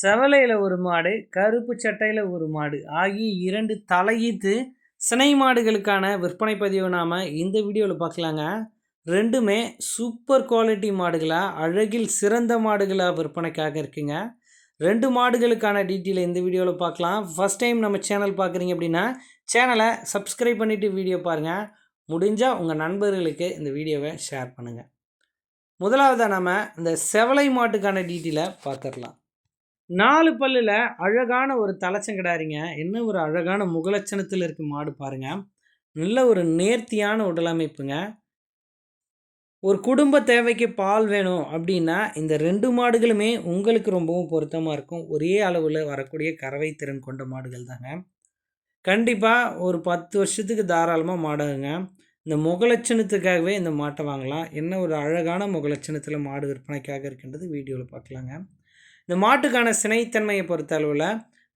செவலையில் ஒரு மாடு, கருப்பு சட்டையில் ஒரு மாடு ஆகிய 2 தலையீத்து சினை மாடுகளுக்கான விற்பனை பதிவு நாம் இந்த வீடியோவில் பார்க்கலாங்க. ரெண்டுமே சூப்பர் குவாலிட்டி மாடுகளாக, அழகில் சிறந்த மாடுகளாக விற்பனைக்காக இருக்குங்க. 2 மாடுகளுக்கான டீட்டெயில் இந்த வீடியோவில் பார்க்கலாம். ஃபஸ்ட் டைம் நம்ம சேனல் பார்க்குறீங்க அப்படின்னா சேனலை சப்ஸ்கிரைப் பண்ணிவிட்டு வீடியோ பாருங்கள். முடிஞ்சால் உங்கள் நண்பர்களுக்கு இந்த வீடியோவை ஷேர் பண்ணுங்கள். முதலாவதாக நம்ம இந்த செவலை மாட்டுக்கான டீட்டெயிலை பார்த்துடலாம். 4 பல்லில் அழகான ஒரு தலைச்சங்கிடாரிங்க. என்ன ஒரு அழகான முகலட்சணத்தில் இருக்க மாடு பாருங்கள். நல்ல ஒரு நேர்த்தியான உடலமைப்புங்க. ஒரு குடும்ப தேவைக்கு பால் வேணும் அப்படின்னா இந்த 2 மாடுகளுமே உங்களுக்கு ரொம்பவும் பொருத்தமாக இருக்கும். ஒரே அளவில் வரக்கூடிய கறவை திறன் கொண்ட மாடுகள் தாங்க. கண்டிப்பாக ஒரு 10 வருஷத்துக்கு தாராளமாக மாடுங்க. இந்த முகலட்சணத்துக்காகவே இந்த மாட்டை வாங்கலாம். என்ன ஒரு அழகான முகலட்சணத்தில் மாடு விற்பனைக்காக இருக்கின்றது வீடியோவில் பார்க்கலாங்க. இந்த மாட்டுக்கான சினைத்தன்மையை பொறுத்த அளவில்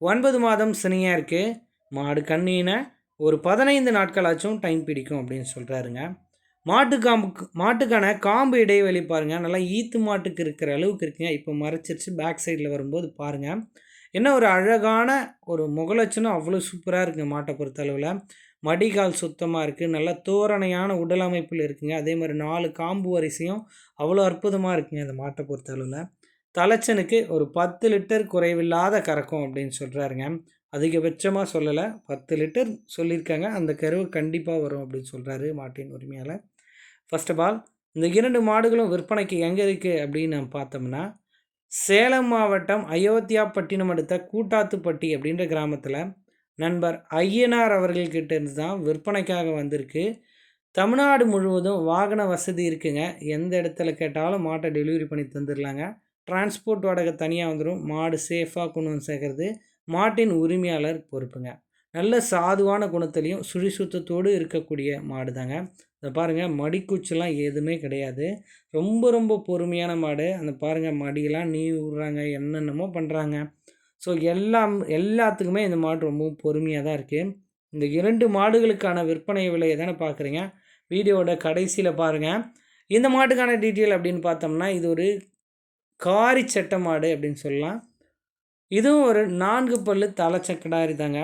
9 மாதம் சினையாக இருக்குது. மாடு கண்ணின ஒரு 15 நாட்களாச்சும் டைம் பிடிக்கும் அப்படின்னு சொல்கிறாருங்க. மாட்டுக்கான காம்பு இடைவெளி பாருங்கள், நல்லா ஈத்து மாட்டுக்கு இருக்கிற அளவுக்கு இருக்குங்க. இப்போ மறைச்சிருச்சு. பேக் சைடில் வரும்போது பாருங்கள், என்ன ஒரு அழகான ஒரு முகலட்சணம் அவ்வளோ சூப்பராக இருக்குங்க. மாட்டை பொறுத்த அளவில் மடிகால் சுத்தமாக இருக்குது. நல்லா தோரணையான உடல் அமைப்பில் இருக்குங்க. அதே மாதிரி 4 காம்பு வரிசையும் அவ்வளோ அற்புதமாக இருக்குங்க. இந்த மாட்டை பொறுத்த அளவில் தலைச்சனுக்கு ஒரு 10 லிட்டர் குறைவில்லாத கறக்கும் அப்படின்னு சொல்கிறாருங்க. அதிகபட்சமாக சொல்லலை, 10 லிட்டர் சொல்லியிருக்காங்க. அந்த கருவு கண்டிப்பாக வரும் அப்படின்னு சொல்கிறாரு மாட்டின் உரிமையாளர். ஃபர்ஸ்ட் ஆஃப் ஆல் இந்த 2 மாடுகளும் விற்பனைக்கு எங்கே இருக்குது அப்படின்னு நம்ம பார்த்தோம்னா, சேலம் மாவட்டம் அயோத்தியாப்பட்டினம் அடுத்த கூட்டாத்துப்பட்டி அப்படின்ற கிராமத்தில் நண்பர் ஐயனார் அவர்கள்கிட்ட இருந்து தான் விற்பனைக்காக வந்திருக்கு. தமிழ்நாடு முழுவதும் வாகன வசதி இருக்குங்க. எந்த இடத்துல கேட்டாலும் மாட்டை டெலிவரி பண்ணி தந்துடலாங்க. டிரான்ஸ்போர்ட் வாடகை தனியாக வந்துடும். மாடு சேஃபாக கொண்டு வந்து சேர்க்குறது மாட்டின் உரிமையாளர் பொறுப்புங்க. நல்ல சாதுவான குணத்திலையும் சுழி சுத்தத்தோடு இருக்கக்கூடிய மாடு தாங்க. இதை பாருங்கள், மடிக்கூச்செல்லாம் எதுவுமே கிடையாது. ரொம்ப ரொம்ப பொறுமையான மாடு. அந்த பாருங்கள், மடியெல்லாம் நீவி விட்றாங்க, என்னென்னமோ பண்ணுறாங்க. ஸோ எல்லாத்துக்குமே இந்த மாடு ரொம்பவும் பொறுமையாக தான் இருக்குது. இந்த 2 மாடுகளுக்கான விற்பனை விலையை தானே பார்க்குறீங்க. வீடியோவோட கடைசியில் பாருங்கள். இந்த மாட்டுக்கான டீட்டெயில் அப்படின்னு பார்த்தோம்னா, இது ஒரு காரி சட்டை மாடு அப்படின்னு சொல்லலாம். இதுவும் ஒரு 4 பல்லு தலைச்சக்கடாரி தாங்க.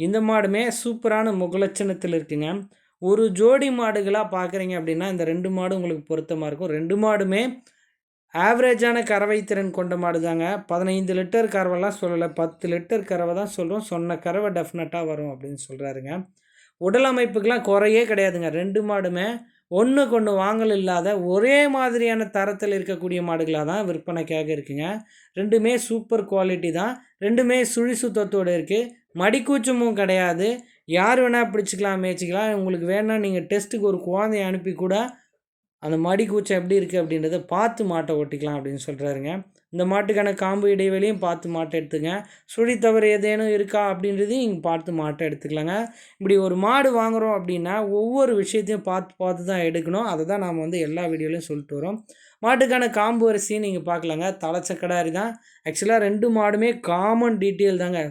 இந்த மாடுமே சூப்பரான முகலட்சணத்தில் இருக்குங்க. ஒரு ஜோடி மாடுகளாக பார்க்குறீங்க அப்படின்னா இந்த 2 மாடு உங்களுக்கு பொருத்தமாக இருக்கும். 2 மாடுமே ஆவரேஜான கறவை திறன் கொண்ட மாடு தாங்க. 15 லிட்டர் கறவைலாம் சொல்லலை, 10 லிட்டர் கறவை தான் சொல்கிறோம். சொன்ன கறவை டெஃபினட்டாக வரும் அப்படின்னு சொல்கிறாருங்க. உடல் அமைப்புக்கெலாம் குறையே கிடையாதுங்க. 2 மாடுமே ஒன்றுக்கு ஒன்று வாங்கல் இல்லாத ஒரே மாதிரியான தரத்தில் இருக்கக்கூடிய மாடுகளாக தான் விற்பனைக்காக இருக்குங்க. 2மே சூப்பர் குவாலிட்டி தான். 2மே சுழி சுத்தத்தோடு இருக்குது. மடிக்கூச்சமும் கிடையாது. யார் வேணால் பிடிச்சிக்கலாம், மேய்ச்சிக்கலாம். உங்களுக்கு வேணால் நீங்கள் டெஸ்ட்டுக்கு ஒரு குழந்தைய அனுப்பி கூட அந்த மடிக்கூச்சம் எப்படி இருக்குது அப்படின்றத பார்த்து மாட்டை ஓட்டிக்கலாம் அப்படின்னு சொல்கிறாருங்க. இந்த மாட்டுக்கான காம்பு இடைவெளியும் பார்த்து மாட்டை எடுத்துங்க. சுழி தவறு ஏதேனும் இருக்கா அப்படின்றதையும் இங்கே பார்த்து மாட்டை எடுத்துக்கலாங்க. இப்படி ஒரு மாடு வாங்குகிறோம் அப்படின்னா ஒவ்வொரு விஷயத்தையும் பார்த்து தான் எடுக்கணும். அதை தான் நாம் எல்லா வீடியோலையும் சொல்லிட்டு வரோம். மாட்டுக்கான காம்பு வரிசையும் நீங்கள் பார்க்கலாங்க. தலைச்சக்கடாரி தான். ஆக்சுவலாக 2 மாடுமே காமன் டீட்டெயில் தாங்க.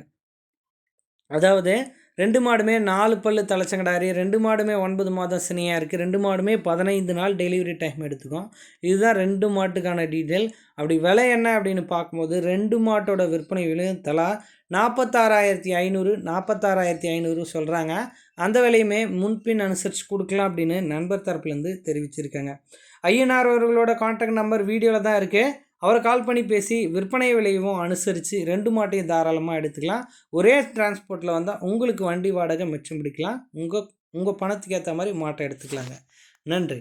அதாவது 2 மாடுமே 4 பல்லு தலைச்சங்கடாரி, 2 மாடுமே 9 மாதம் சினையாக இருக்குது. 2 மாடுமே 15 நாள் டெலிவரி டைம் எடுத்துக்கும். இதுதான் 2 மாட்டுக்கான டீட்டெயில். அப்படி விலை என்ன அப்படின்னு பார்க்கும்போது 2 மாட்டோட விற்பனை விலையும் தலா 46,500 46,500 சொல்கிறாங்க. அந்த விலையுமே முன்பின் அனுசரித்து கொடுக்கலாம் அப்படின்னு நண்பர் தரப்புலேருந்து தெரிவிச்சிருக்காங்க. ஐயனார் அவர்களோட கான்டாக்ட் நம்பர் வீடியோவில் தான் இருக்குது. அவரை கால் பண்ணி பேசி விற்பனை விலையும் அனுசரித்து 2 மாட்டையும் தாராளமாக எடுத்துக்கலாம். ஒரே டிரான்ஸ்போர்ட்டில் வந்தால் உங்களுக்கு வண்டி வாடகை மிச்சம் பிடிக்கலாம். உங்கள் பணத்துக்கு ஏற்ற மாதிரி மாட்டை எடுத்துக்கலாங்க. நன்றி.